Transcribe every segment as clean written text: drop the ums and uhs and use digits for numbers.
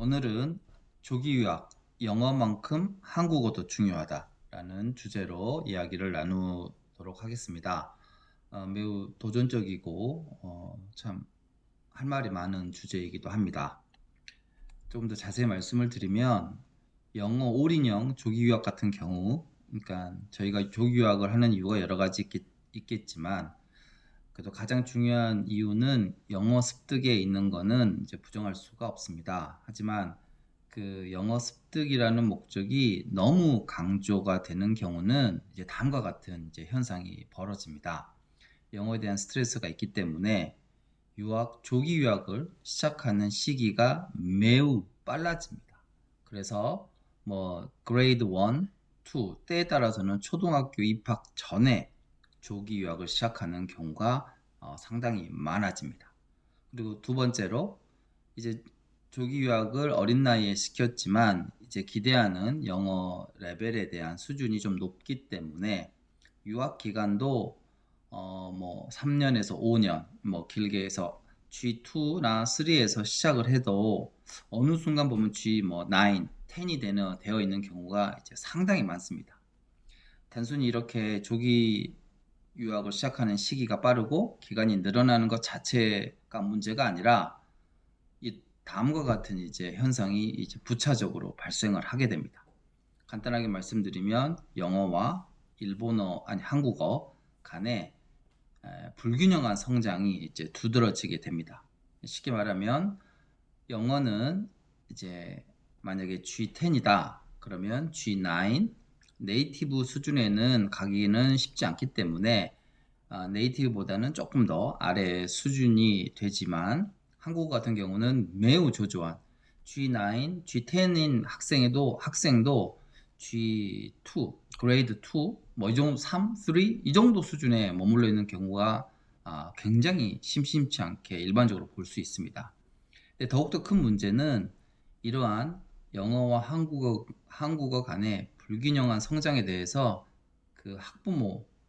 오늘은 조기 유학, 영어만큼 한국어도 중요하다라는 주제로 이야기를 나누도록 하겠습니다. 매우 도전적이고 참 할 말이 많은 주제이기도 합니다. 조금 더 자세히 말씀을 드리면 영어 올인형 조기 유학 같은 경우, 그러니까 저희가 조기 유학을 하는 이유가 여러 가지 있겠지만 그래도 가장 중요한 이유는 영어 습득에 있는 거는 이제 부정할 수가 없습니다. 하지만 그 영어 습득이라는 목적이 너무 강조가 되는 경우는 이제 다음과 같은 이제 현상이 벌어집니다. 영어에 대한 스트레스가 있기 때문에 조기 유학을 시작하는 시기가 매우 빨라집니다. 그래서 뭐 그레이드 1, 2 때에 따라서는 초등학교 입학 전에 조기 유학을 시작하는 경우가 상당히 많아집니다. 그리고 두 번째로 이제 조기 유학을 어린 나이에 시켰지만 이제 기대하는 영어 레벨에 대한 수준이 좀 높기 때문에 유학 기간도 뭐 3년에서 5년, 뭐 길게 해서 G2나 3에서 시작을 해도 어느 순간 보면 G 뭐 9, 10이 되어 있는 경우가 이제 상당히 많습니다. 단순히 이렇게 조기 유학을 시작하는 시기가 빠르고 기간이 늘어나는 것 자체가 문제가 아니라 이 다음과 같은 이제 현상이 이제 부차적으로 발생을 하게 됩니다. 간단하게 말씀드리면 영어와 한국어 간에 불균형한 성장이 이제 두드러지게 됩니다. 쉽게 말하면 영어는 이제 만약에 G10이다 그러면 G9 네이티브 수준에는 가기는 쉽지 않기 때문에 네이티브보다는 조금 더 아래 수준이 되지만 한국어 같은 경우는 매우 저조한 G9, G10인 학생도 G2, 그레이드 2, 뭐 이 정도 3, 3 이 정도 수준에 머물러 있는 경우가 굉장히 심심치 않게 일반적으로 볼 수 있습니다. 근데 더욱더 큰 문제는 이러한 영어와 한국어 간의 불균형한 성장에 대해서 그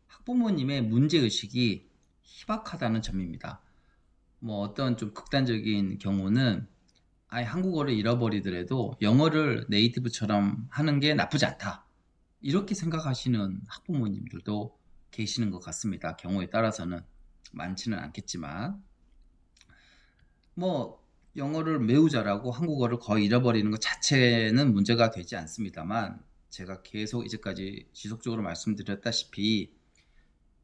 학부모님의 문제의식이 희박하다는 점입니다. 뭐 어떤 좀 극단적인 경우는 아예 한국어를 잃어버리더라도 영어를 네이티브처럼 하는 게 나쁘지 않다. 이렇게 생각하시는 학부모님들도 계시는 것 같습니다. 경우에 따라서는 많지는 않겠지만 뭐 영어를 매우 잘하고 한국어를 거의 잃어버리는 것 자체는 문제가 되지 않습니다만 제가 계속 이제까지 지속적으로 말씀드렸다시피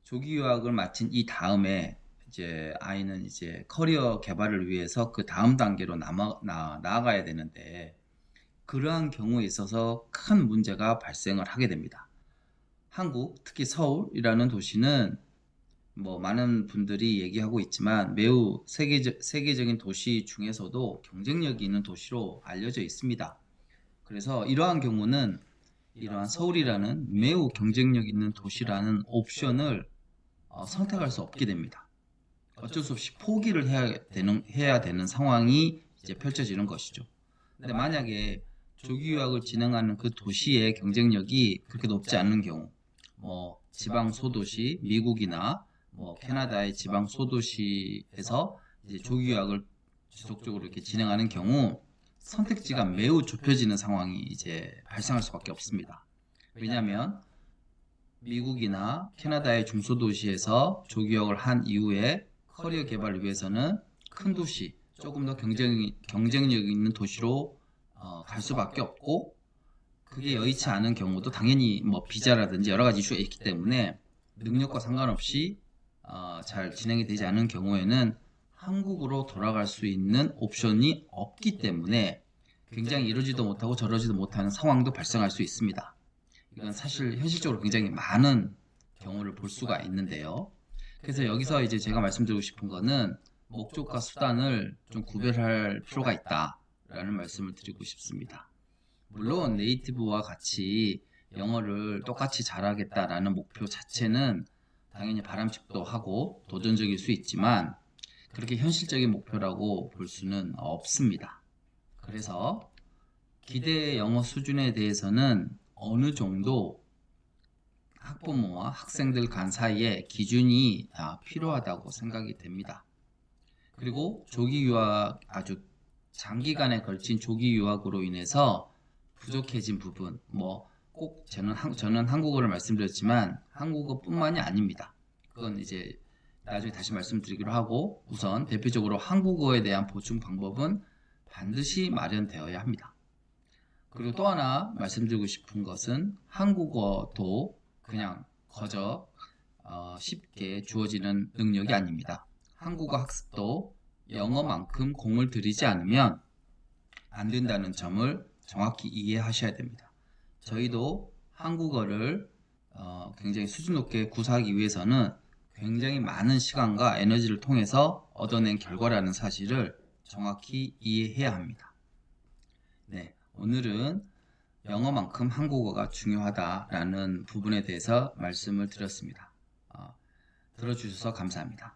조기 유학을 마친 이 다음에 이제 아이는 이제 커리어 개발을 위해서 그 다음 단계로 나아가야 되는데 그러한 경우에 있어서 큰 문제가 발생을 하게 됩니다. 한국, 특히 서울이라는 도시는 뭐 많은 분들이 얘기하고 있지만 매우 세계적인 도시 중에서도 경쟁력이 있는 도시로 알려져 있습니다. 그래서 이러한 경우는 이러한 서울이라는 매우 경쟁력 있는 도시라는 옵션을 선택할 수 없게 됩니다. 어쩔 수 없이 포기를 해야 되는 상황이 이제 펼쳐지는 것이죠. 근데 만약에 조기 유학을 진행하는 그 도시의 경쟁력이 그렇게 높지 않은 경우, 뭐 지방 소도시, 미국이나 뭐 캐나다의 지방 소도시에서 이제 조기 유학을 지속적으로 이렇게 진행하는 경우 선택지가 매우 좁혀지는 상황이 이제 발생할 수밖에 없습니다. 왜냐하면 미국이나 캐나다의 중소도시에서 조기유학을 한 이후에 커리어 개발을 위해서는 큰 도시, 조금 더 경쟁력 있는 도시로 갈 수밖에 없고 그게 여의치 않은 경우도 당연히 뭐 비자라든지 여러 가지 이슈가 있기 때문에 능력과 상관없이 잘 진행이 되지 않은 경우에는 한국으로 돌아갈 수 있는 옵션이 없기 때문에 굉장히 이러지도 못하고 저러지도 못하는 상황도 발생할 수 있습니다. 이건 사실 현실적으로 굉장히 많은 경우를 볼 수가 있는데요. 그래서 여기서 이제 제가 말씀드리고 싶은 거는 목적과 수단을 좀 구별할 필요가 있다라는 말씀을 드리고 싶습니다. 물론 네이티브와 같이 영어를 똑같이 잘하겠다라는 목표 자체는 당연히 바람직도 하고 도전적일 수 있지만 그렇게 현실적인 목표라고 볼 수는 없습니다. 그래서 기대 영어 수준에 대해서는 어느 정도 학부모와 학생들 간 사이에 기준이 필요하다고 생각이 됩니다. 그리고 조기 유학 아주 장기간에 걸친 조기 유학으로 인해서 부족해진 부분, 꼭 저는 한국어를 말씀드렸지만 한국어뿐만이 아닙니다. 그건 이제 나중에 다시 말씀드리기로 하고, 우선 대표적으로 한국어에 대한 보충 방법은 반드시 마련되어야 합니다. 그리고 또 하나 말씀드리고 싶은 것은 한국어도 그냥 거저 쉽게 주어지는 능력이 아닙니다. 한국어 학습도 영어만큼 공을 들이지 않으면 안 된다는 점을 정확히 이해하셔야 됩니다. 저희도 한국어를 굉장히 수준 높게 구사하기 위해서는 굉장히 많은 시간과 에너지를 통해서 얻어낸 결과라는 사실을 정확히 이해해야 합니다. 네, 오늘은 영어만큼 한국어가 중요하다라는 부분에 대해서 말씀을 드렸습니다. 들어주셔서 감사합니다.